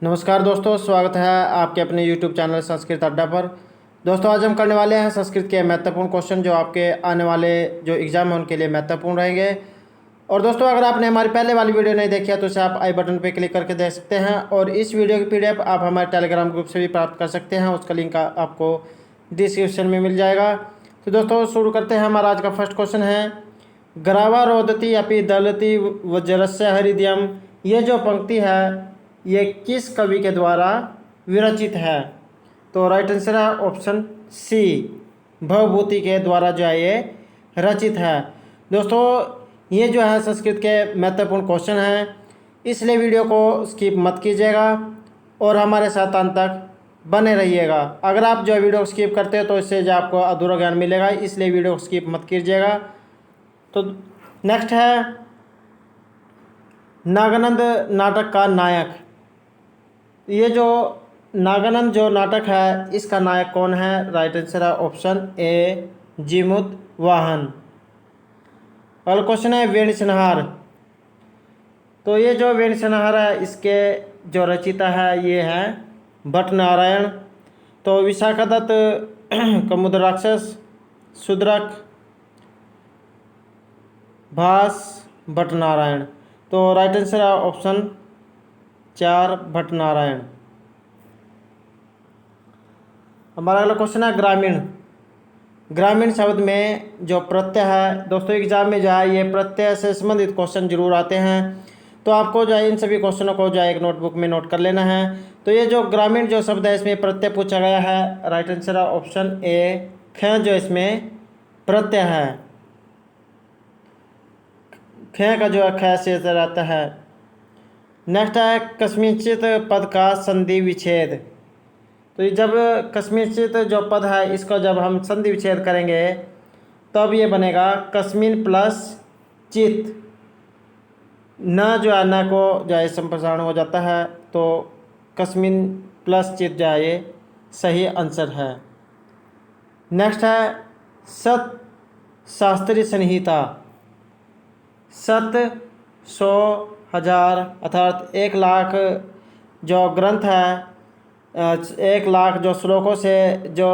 नमस्कार दोस्तों, स्वागत है आपके अपने YouTube चैनल संस्कृत अड्डा पर। दोस्तों, आज हम करने वाले हैं संस्कृत के महत्वपूर्ण क्वेश्चन जो आपके आने वाले जो एग्ज़ाम है उनके लिए महत्वपूर्ण रहेंगे। और दोस्तों, अगर आपने हमारी पहले वाली वीडियो नहीं देखी है तो इसे आप आई बटन पर क्लिक करके देख सकते हैं। और इस वीडियो की PDF आप हमारे टेलीग्राम ग्रुप से भी प्राप्त कर सकते हैं, उसका लिंक आपको डिस्क्रिप्शन में मिल जाएगा। तो दोस्तों, शुरू करते हैं। हमारा आज का फर्स्ट क्वेश्चन है, ग्रावा रोदती अपि दलती वज्रस्य हरिद्यम। ये जो पंक्ति है ये किस कवि के द्वारा विरचित है? तो राइट आंसर है ऑप्शन सी, भवभूति के द्वारा जो है ये रचित है। दोस्तों, ये जो है संस्कृत के महत्वपूर्ण क्वेश्चन हैं, इसलिए वीडियो को स्किप मत कीजिएगा और हमारे साथ अंत तक बने रहिएगा। अगर आप जो वीडियो स्किप करते हो तो इससे जो आपको अधूरा ज्ञान मिलेगा, इसलिए वीडियो को स्किप मत कीजिएगा। तो नेक्स्ट है, नागानंद नाटक का नायक। ये जो नागानंद जो नाटक है इसका नायक कौन है? राइट आंसर है ऑप्शन ए, जीमूत वाहन। अगला क्वेश्चन है, वेणुसंहार। तो ये जो वेणुसंहार है इसके जो रचयिता है ये है भट्ट नारायण। तो विशाखादत्त, कमुद राक्षस, शूद्रक, भास, भट्ट नारायण। तो राइट आंसर है ऑप्शन 4, भट्ट नारायण। हमारा अगला क्वेश्चन है, ग्रामीण। ग्रामीण शब्द में जो प्रत्यय है, दोस्तों एग्जाम में जो है ये प्रत्यय से संबंधित क्वेश्चन जरूर आते हैं, तो आपको जो है इन सभी क्वेश्चनों को जो है एक नोटबुक में नोट कर लेना है। तो ये जो ग्रामीण जो शब्द है इसमें प्रत्यय पूछा गया है, राइट आंसर है ऑप्शन ए, ख जो इसमें प्रत्यय है। ख का जो है ख से रहता है। नेक्स्ट है, कस्मिंचित पद का संधि विच्छेद। तो ये जब कस्मिंचित जो पद है इसको जब हम संधि विच्छेद करेंगे तब ये बनेगा कस्मिन प्लस चित। न जो है न को जो है संप्रसारण हो जाता है, तो कस्मिन प्लस चित जो है ये सही आंसर है। नेक्स्ट है, सत शास्त्रीय संहिता। सत 100 1000 अर्थात 1,00,000 जो ग्रंथ है, 1,00,000 जो श्लोकों से जो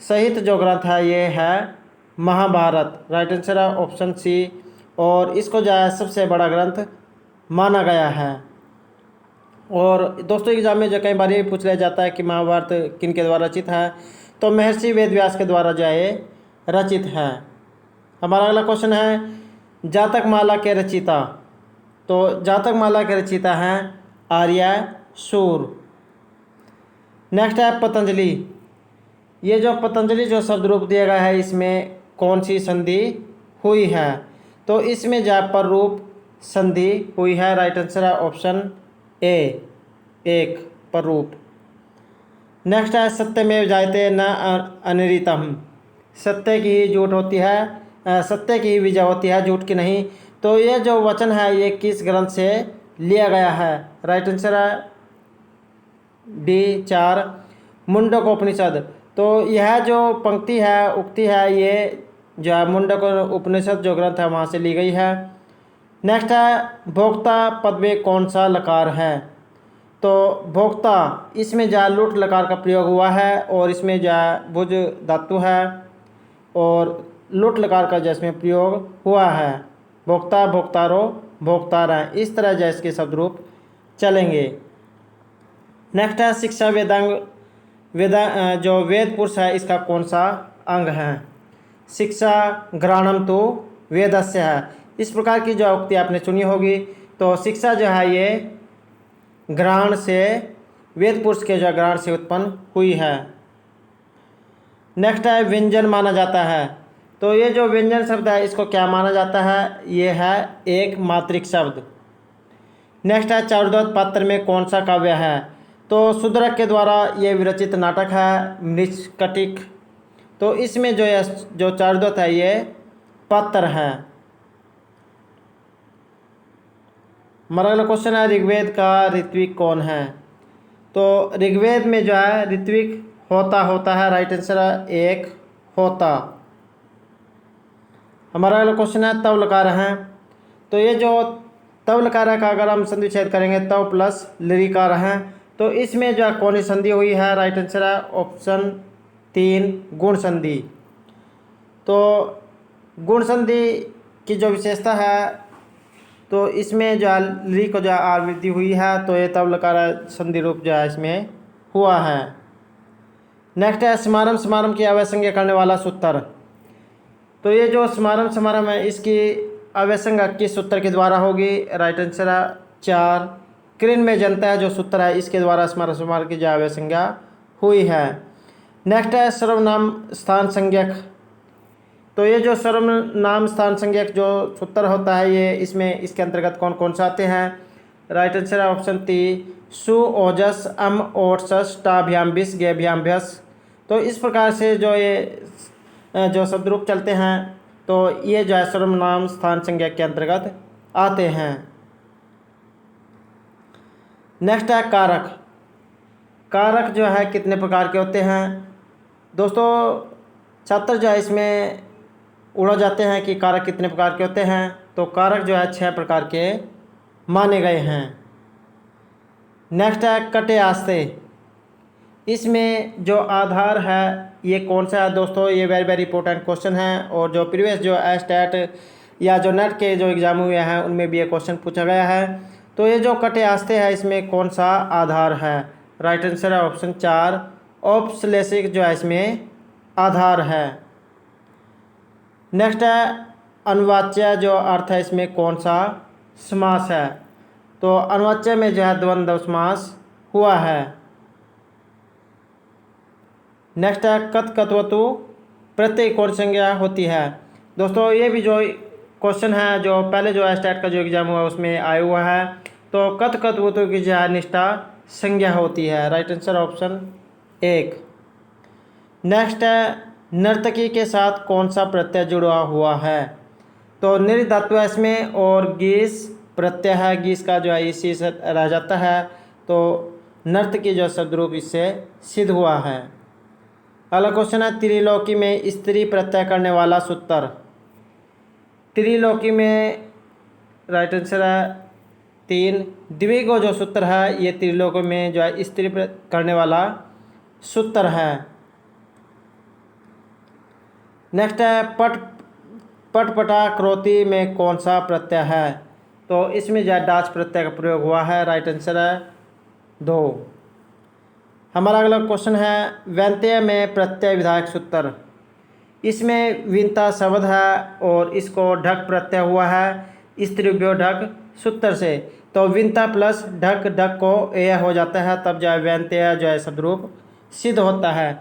सहित जो ग्रंथ है ये है महाभारत। राइट आंसर है ऑप्शन सी, और इसको जो है सबसे बड़ा ग्रंथ माना गया है। और दोस्तों एग्जाम में जो कई बार ये पूछ लिया जाता है कि महाभारत किन के द्वारा रचित है, तो महर्षि वेदव्यास के द्वारा जो है रचित है। हमारा अगला क्वेश्चन है, जातक माला के रचयिता। तो जातक माला के रचयिता हैं आर्य शूर। नेक्स्ट है, पतंजलि। ये जो पतंजलि जो शब्द रूप दिया गया है इसमें कौन सी संधि हुई है? तो इसमें जो पर रूप संधि हुई है। राइट आंसर है ऑप्शन ए, 1 पर रूप। नेक्स्ट है, सत्यमेव जयते न अनिरितम। सत्य की ही झूठ होती है, सत्य की ही विजय होती है, झूठ की नहीं। तो ये जो वचन है ये किस ग्रंथ से लिया गया है? राइट आंसर है बी, 4, मुंडकोपनिषद। तो यह जो पंक्ति है, उक्ति है, ये जो है मुंडकोपनिषद जो ग्रंथ है वहाँ से ली गई है। नेक्स्ट है, भोक्ता पद में कौन सा लकार है? तो भोक्ता इसमें जो लुट लकार का प्रयोग हुआ है और इसमें जो भुज धातु है और लुट लकार का जिसमें प्रयोग हुआ है। भोक्ता, भोक्तारो, भोक्तारा, इस तरह जो इसके शब्द रूप चलेंगे। नेक्स्ट है, शिक्षा वेदांग। जो वेद पुरुष है इसका कौन सा अंग है? शिक्षा घ्राणम तो वेदस्य है। इस प्रकार की जो उक्ति आपने सुनी होगी। तो शिक्षा जो है ये घ्राण से, वेद पुरुष के जो घ्राण से उत्पन्न हुई है। नेक्स्ट है, व्यंजन माना जाता है। तो ये जो व्यंजन शब्द है इसको क्या माना जाता है? ये है एक मात्रिक शब्द। नेक्स्ट है, चारुदत्त पात्र में कौन सा काव्य है? तो शूद्रक के द्वारा ये विरचित नाटक है मृच्छकटिक। तो इसमें जो चारुदत्त है ये पात्र है। हमारा अगला क्वेश्चन है, ऋग्वेद का ऋत्विक कौन है? तो ऋग्वेद में जो है ऋत्विक होता है। राइट आंसर है 1, होता। हमारा अगला क्वेश्चन है, तव लकार है। तो ये जो तव लकार का अगर हम संधि विच्छेद करेंगे तव प्लस लिरिकार है। तो इसमें जो है कौन सी संधि हुई है? राइट आंसर है ऑप्शन 3 गुण संधि। तो गुण संधि की जो विशेषता है, तो इसमें जो है ली को जो है आवृत्ति हुई है, तो ये तब लकार संधि रूप जो है इसमें हुआ है। नेक्स्ट है समारंभ समारंभ की अवयसंज्ञा करने वाला सूत्र। तो ये जो समारंभ समारंभ है इसकी अवयसंज्ञा किस सूत्र के द्वारा होगी? राइट आंसर है 4 कृन में जनता है जो सूत्र है इसके द्वारा समारंभ समारंभ की जो अवयसंज्ञा हुई है। नेक्स्ट है सर्वनाम स्थान संज्ञक। तो ये जो सर्वनाम स्थान संज्ञक जो सूत्र होता है, ये इसमें इसके अंतर्गत कौन कौन से आते हैं? राइट आंसर है ऑप्शन 3 सु ओजस अम ओट सस टाभ्याम बिस गेभ्याम भ्यस। तो इस प्रकार से जो ये जो शब्द रूप चलते हैं, तो ये जो है सर्वनाम स्थान संज्ञक के अंतर्गत आते हैं। नेक्स्ट है कारक। कारक जो है कितने प्रकार के होते हैं? दोस्तों छात्र जो है इसमें उड़ जाते हैं कि कारक कितने प्रकार के होते हैं। तो कारक जो है 6 प्रकार के माने गए हैं। नेक्स्ट है कटे आस्ते। इसमें जो आधार है ये कौन सा है? दोस्तों ये वेरी वेरी इंपॉर्टेंट क्वेश्चन है, और जो प्रीवियस जो स्टैट या जो नेट के जो एग्ज़ाम हुए हैं उनमें भी ये क्वेश्चन पूछा गया है। तो ये जो कटे आस्ते है इसमें कौन सा आधार है? राइट आंसर है ऑप्शन 4 औपश्लेषिक जो है इसमें आधार है। नेक्स्ट है अनुवाच्य जो अर्थ है इसमें कौन सा समास है? तो अनुवाच्य में जो है द्वंद्व समास हुआ है। नेक्स्ट है कत कतवतु प्रत्यय कौन संज्ञा होती है? दोस्तों ये भी जो क्वेश्चन है जो पहले जो स्टेट का जो एग्जाम हुआ उसमें आया हुआ है। तो कत कतवतु की जो है निष्ठा संज्ञा होती है। Right answer option 1। नेक्स्ट है नर्तकी के साथ कौन सा प्रत्यय जुड़ा हुआ है? तो निर्धातु है इसमें, और गीस प्रत्यय है, गीस का जो है इसी से रह जाता है। तो नर्तकी जो शब्द रूप इससे सिद्ध हुआ है। अगला क्वेश्चन है त्रिलोकी में स्त्री प्रत्यय करने वाला सूत्र। त्रिलोकी में राइट आंसर है 3 द्विगु जो सूत्र है ये त्रिलोकी में जो है स्त्री करने वाला सूत्र है। नेक्स्ट है पटपटा क्रोती में कौन सा प्रत्यय है? तो इसमें जो है डाच प्रत्यय का प्रयोग हुआ है। राइट आंसर है 2। हमारा अगला क्वेश्चन है व्यंत्य में प्रत्यय विधायक सूत्र। इसमें विंता शब्द है और इसको ढक प्रत्यय हुआ है स्त्रीभ्यो ढक सूत्र से। तो विंता प्लस ढक, ढक को ए हो जाता है, तब जो है व्यंत्य जो है शब्द रूप सिद्ध होता है।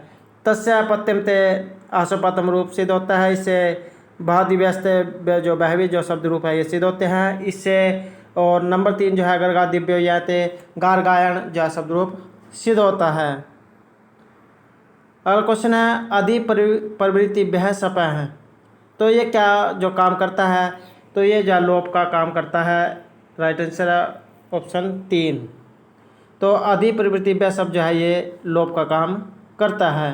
तस्य पत्यम ते आसोपातम रूप सिद्ध होता है। इससे भादि व्यस्त जो बहवी जो शब्द रूप है ये सिद्ध होते हैं इससे। और नंबर 3 जो है गर्गा दिव्य या ते गार गायन जो शब्द रूप सिद्ध होता है। अगला क्वेश्चन है अधि प्रवृत्ति वह सप है। तो ये क्या जो काम करता है? तो ये जो लोप का काम करता है। राइट आंसर है ऑप्शन 3। तो अधि प्रवृत्ति वह सब जो है ये लोप का काम करता है।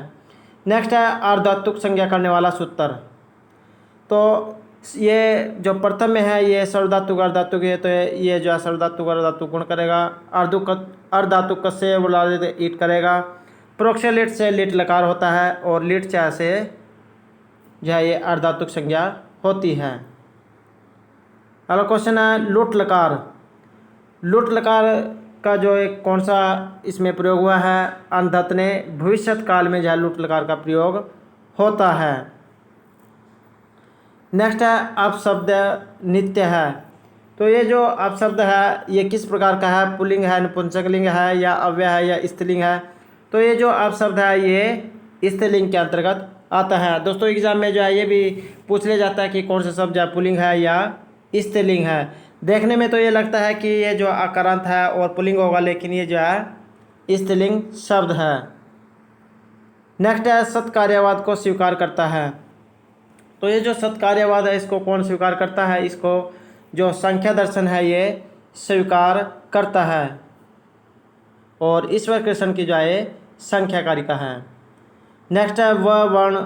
नेक्स्ट है अर्धातुक संज्ञा करने वाला सूत्र। तो ये जो प्रथम में है ये सर्वधातुक अर्धातुक है, तो ये जो है सर्वधातुक अर्धातुक गुण करेगा। अर्धातुक से बुला ईट करेगा। प्रोक्ष लिट से लिट लकार होता है, और लिट चा से जो है ये अर्धातुक संज्ञा होती है। अगला क्वेश्चन है लुट लकार। लुट लकार का जो एक कौन सा इसमें प्रयोग हुआ है? अंधत ने भविष्यत काल में जो है लुट लकार का प्रयोग होता है। नेक्स्ट है अपशब्द नित्य है। तो ये जो अपशब्द है ये किस प्रकार का है? पुल्लिंग है, नपुंसकलिंग है, या अव्यय है, या स्त्रीलिंग है? तो ये जो अपशब्द है ये स्त्रीलिंग के अंतर्गत आता है। दोस्तों एग्जाम में जो है ये भी पूछ लिया जाता है कि कौन सा शब्द जो है पुल्लिंग है या स्त्रीलिंग है। देखने में तो ये लगता है कि ये जो आकारांत है और पुल्लिंग होगा, लेकिन ये जो है स्त्रीलिंग शब्द है। नेक्स्ट है सत्कार्यवाद को स्वीकार करता है। तो ये जो सत्कार्यवाद है इसको कौन स्वीकार करता है? इसको जो संख्या दर्शन है ये स्वीकार करता है, और ईश्वर कृष्ण की जो है संख्या कारिका है। नेक्स्ट है वह वर्ण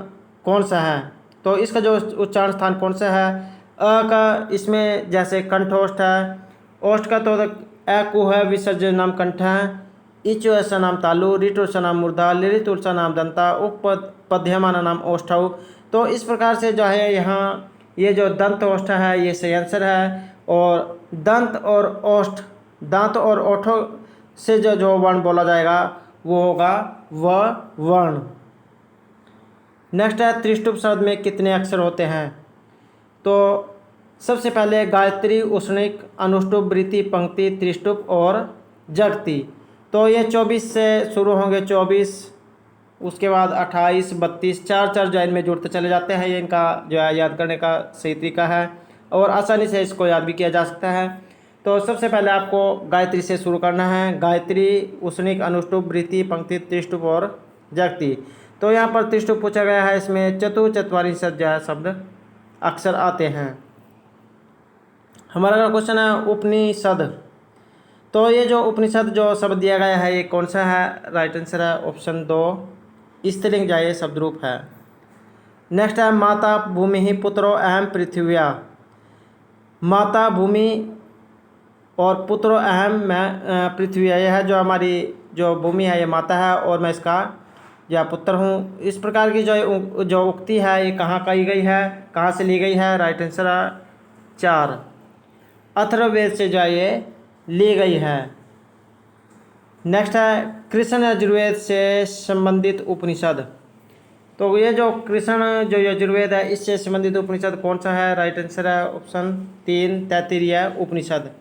कौन सा है? तो इसका जो उच्चारण स्थान कौन सा है? अ का इसमें जैसे कंठोष्ठ है, ओष्ठ का तो अ कु है, विसर्जन नाम कंठ है, इचुएसा नाम तालु, रिटुसा नाम मूर्धा, लिरितुलसा नाम दंता, उपपद्यमाना नाम ओष्ठौ। तो इस प्रकार से जो है यहाँ ये जो दंत ओष्ठ है ये सही आंसर है। और दंत और ओष्ठ, दांत और ओठों से जो वर्ण बोला जाएगा वो होगा व वर्ण। नेक्स्ट है त्रिष्टुप शब्द में कितने अक्षर होते हैं? तो सबसे पहले गायत्री, उष्णिक, अनुष्टुप, वृत्ति, पंक्ति, त्रिष्टुप और जगती। तो ये 24 से शुरू होंगे, 24, उसके बाद 28, 32, चार चार जो इनमें जुड़ते चले जाते हैं। ये इनका जो है याद करने का सही तरीका है और आसानी से इसको याद भी किया जा सकता है। तो सबसे पहले आपको गायत्री से शुरू करना है। गायत्री, उष्णिक, अनुष्टुप, वृत्ति, पंक्ति, त्रिष्टुप और जगती। तो यहाँ पर त्रिष्टुप पूछा गया है, इसमें चतुर्विंशति जो है शब्द अक्षर आते हैं। हमारा अगला क्वेश्चन है उपनिषद। तो ये जो उपनिषद जो शब्द दिया गया है ये कौन सा है? राइट आंसर है ऑप्शन 2, स्त्रीलिंग जो ये शब्द रूप है। नेक्स्ट है माता भूमि पुत्रो अहम पृथिव्या। माता भूमि और पुत्रो अहम मैं पृथ्वी, यह है जो हमारी जो भूमि है ये माता है और मैं इसका या पुत्र हूँ। इस प्रकार की जो उक्ति है ये कहाँ कही गई है, कहाँ से ली गई है? राइट आंसर है 4, अथर्ववेद से जो ये ली गई है। नेक्स्ट है कृष्ण यजुर्वेद से संबंधित उपनिषद। तो ये जो कृष्ण जो यजुर्वेद है इससे संबंधित उपनिषद कौन सा है? राइट आंसर है ऑप्शन 3, तैत्तिरीय उपनिषद।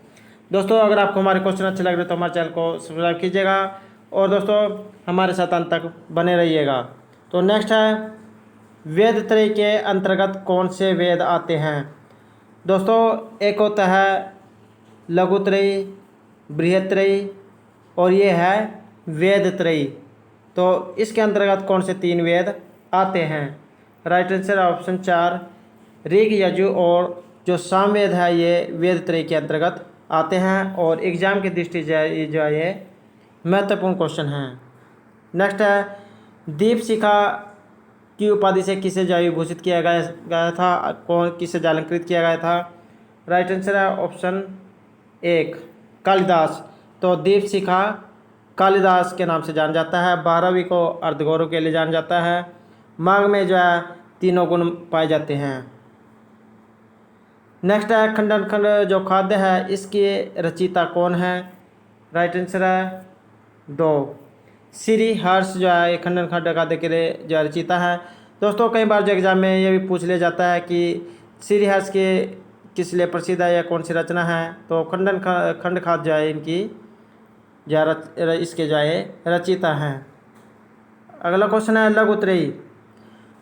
दोस्तों अगर आपको हमारे क्वेश्चन अच्छे लग रहे तो हमारे चैनल को सब्सक्राइब कीजिएगा और दोस्तों हमारे साथ अंत तक बने रहिएगा। तो नेक्स्ट है वेद त्रय के अंतर्गत कौन से वेद आते हैं? दोस्तों एक होता है लघुत्रयी, बृहत्त्रयी और ये है वेद त्रयी। तो इसके अंतर्गत कौन से 3 वेद आते हैं? राइट आंसर ऑप्शन 4, ऋग, यजु और जो सामवेद है ये वेद त्रयी के अंतर्गत आते हैं और एग्जाम की दृष्टि से जो है ये महत्वपूर्ण क्वेश्चन है। नेक्स्ट है दीपशिखा की उपाधि से किसे जो विभूषित किया गया था, कौन किसे अलंकृत किया गया था? राइट आंसर है ऑप्शन 1, कालिदास। तो दीपशिखा कालिदास के नाम से जाना जाता है। 12वीं को अर्धगौरव के लिए जाना जाता है। माघ में जो है 3 गुण पाए जाते हैं। नेक्स्ट है खंडन खंड जो खाद्य है इसके रचयिता कौन है? राइट आंसर है 2, श्री हर्ष जो है खंडन खंड खाद्य के लिए जो रचयिता है। दोस्तों कई बार जो एग्जाम में ये भी पूछ लिया जाता है कि श्री हर्ष के किस लिए प्रसिद्ध है या कौन सी रचना है? तो खंड खाद्य जो है इनकी जो इसके जो है रचयिता हैं। अगला क्वेश्चन है लघुत्रयी।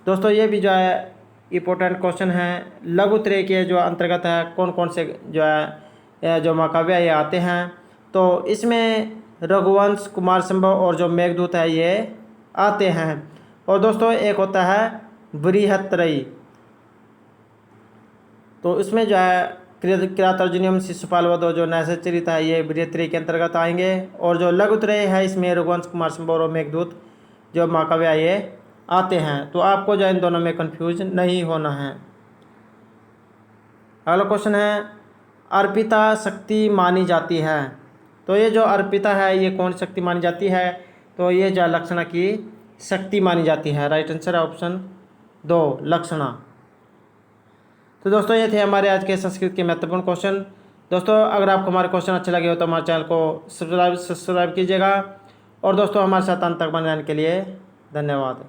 दोस्तों ये भी जो है इम्पोर्टेंट क्वेश्चन है। लघुत्रयी के जो अंतर्गत है कौन कौन से जो है जो महाकाव्य ये आते हैं? तो इसमें रघुवंश, कुमार संभव और जो मेघदूत है ये आते हैं। और दोस्तों एक होता है बृहत्त्रयी। तो इसमें जो है किरातार्जुनीयम, शिशुपाल वध जो नैषधीयचरित है ये बृहत्त्रयी के अंतर्गत आएंगे। और जो लघुत्रयी है इसमें रघुवंश, कुमार संभव और मेघदूत जो महाकाव्य ये आते हैं। तो आपको जो इन दोनों में कंफ्यूज नहीं होना है। अगला क्वेश्चन है अर्पिता शक्ति मानी जाती है। तो ये जो अर्पिता है ये कौन शक्ति मानी जाती है? तो ये जो लक्षणा की शक्ति मानी जाती है। राइट आंसर है ऑप्शन 2, लक्षणा। तो दोस्तों ये थे हमारे आज के संस्कृत के महत्वपूर्ण क्वेश्चन। दोस्तों अगर आपको हमारे क्वेश्चन अच्छे लगे हो तो हमारे चैनल को सब्सक्राइब कीजिएगा और दोस्तों हमारे साथ अंत तक बने रहने के लिए धन्यवाद।